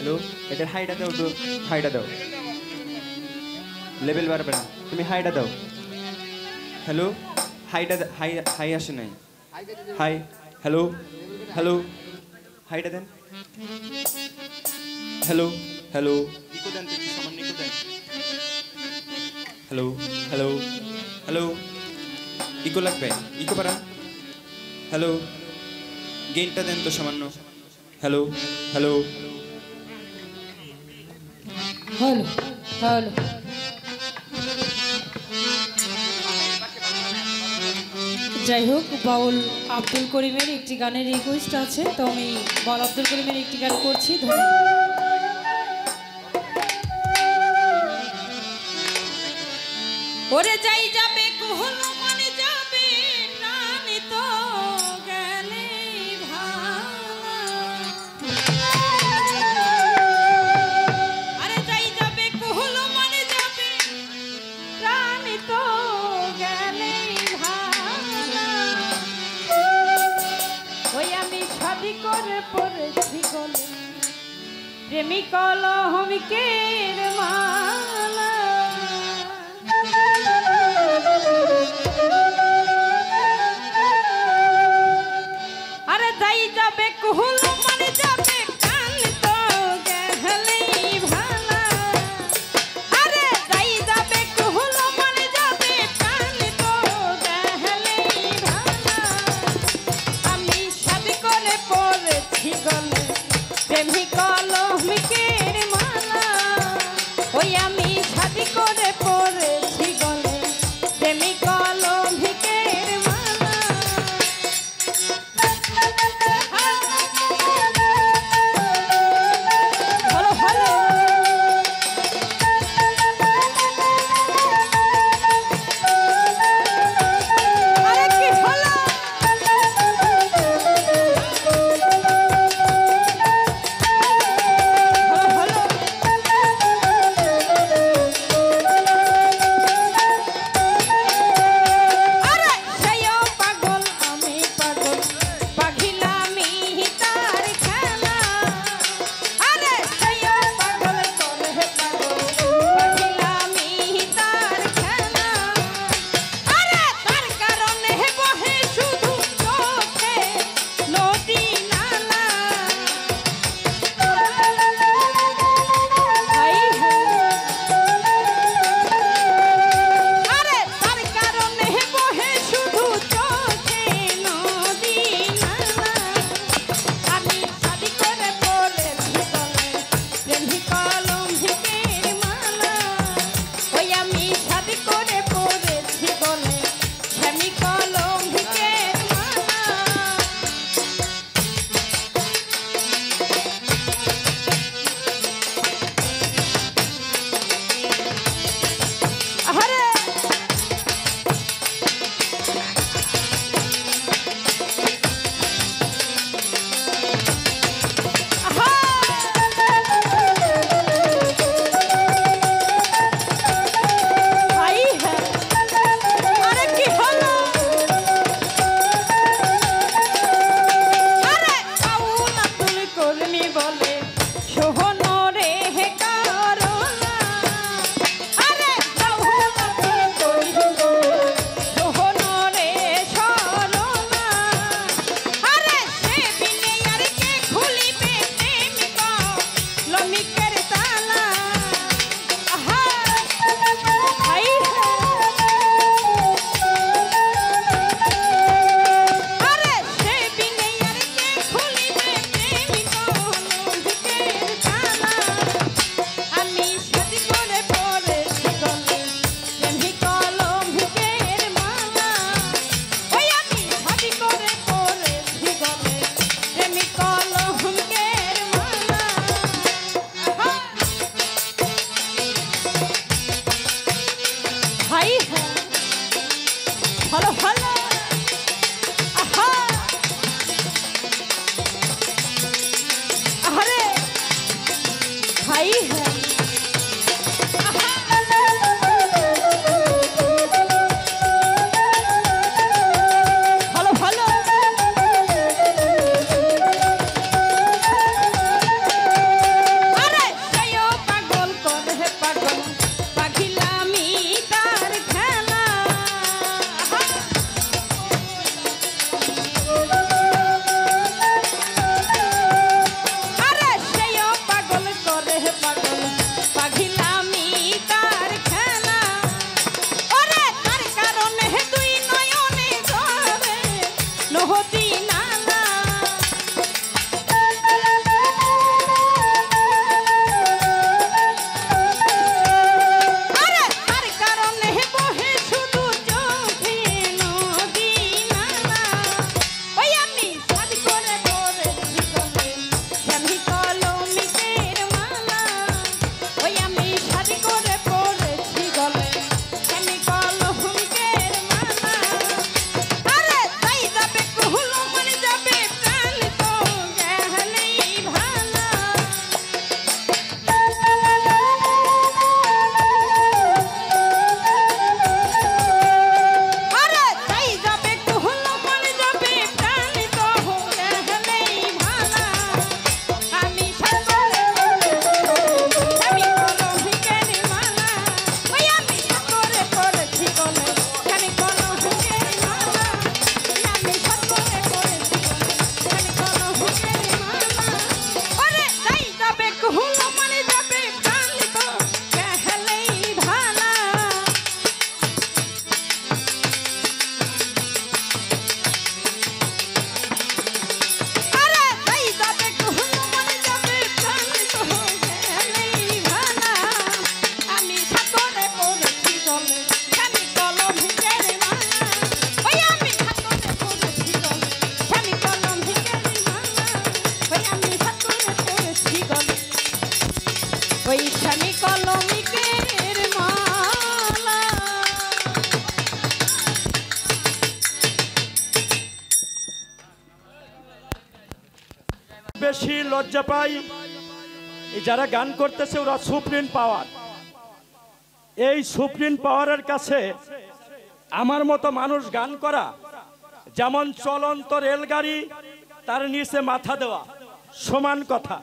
Hello, এটার হাইটা দাও তো, হাইটা দাও, লেভেল বাড়বে না, তুমি হাইটা দাও। হ্যালো, হাইটা হাই, হাই আসে নাই, হাই, হ্যালো, হ্যালো, হাইটা দেন। হ্যালো, হ্যালো, ইকো দেন তো, একটু সামান্য ইকো দেন। হ্যালো, হ্যালো, হ্যালো, ইকো লাগবে, ইকো বাড়ান। হ্যালো, গেইনটা দেন তো সামান্য। Hello, hello, hello hello. যাই হোক, বাউল আব্দুল করিমের একটি গানের রিকোয়েস্ট আছে, তো আমি বাউল আব্দুল করিমের একটি গান করছি। ওরে যাই যাবে কুহল মানে যাবে প্রাণী তো গেলে আরে যাই যাবে কুহল মানে যাবে প্রাণী তো গেলে ওই আমি শাদি করে পড়েছি গলে প্রেমিক হমিকের মালা। আরে যাই যাবে কুহুল মানে যাবে কান তো গেলেই ভালা। আরে যাই যাবে কুহুল মানে যাবে কান তো গেলেই ভালা। আমি শাদি করে পড়েছি গলে প্রেমিক হমিকের মালা। ওই আমি শাদি করে পড়েছি গলে প্রেমিক হমিকের মালা। ভালো ভালো আরে কি ভালো। বেশি লজ্জা পাই, এই যারা গান করতেছে ওরা সুপ্রিম পাওয়ার। এই সুপ্রিম পাওয়ারের কাছে আমার মতো মানুষ গান করা যেমন চলন্ত রেলগাড়ি, তার নিচে মাথা দেওয়া সমান কথা।